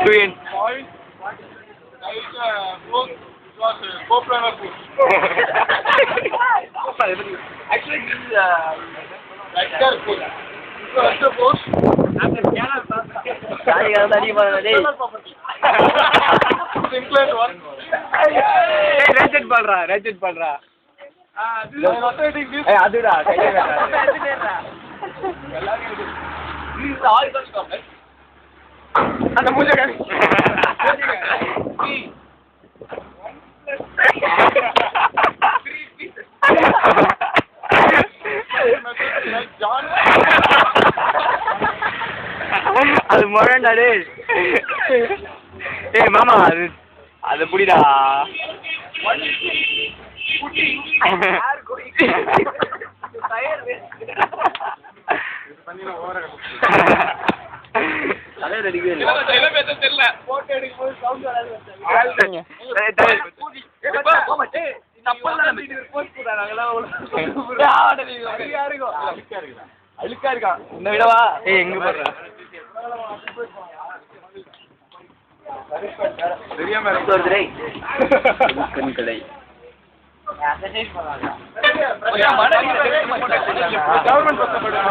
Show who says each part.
Speaker 1: Twin.
Speaker 2: Actually, this is lighter food. Simplest one.
Speaker 1: Ratchet palra.
Speaker 2: This is rotating this.
Speaker 1: Adura.
Speaker 2: This is the horizontal stuff, right?
Speaker 1: அந்த மூஞ்ச காமி. அது மொரண்டா டேய். ஏய் மாமா அது புடிடா.
Speaker 2: யார் கோயிங்? Tyre waste. பண்ணீங்க ஓவரா.
Speaker 1: தலைய அடிக்கவே இல்ல.
Speaker 2: இல்ல பேச தெரியல. போட்டோ எடுக்கும்போது சவுண்ட் வராது.
Speaker 1: அழுக்கா இருக்கான். இந்த விடவா? ஏய் எங்க போற?
Speaker 2: தெரியாம
Speaker 1: கடை. கண் கடை.
Speaker 2: கவர்மெண்ட்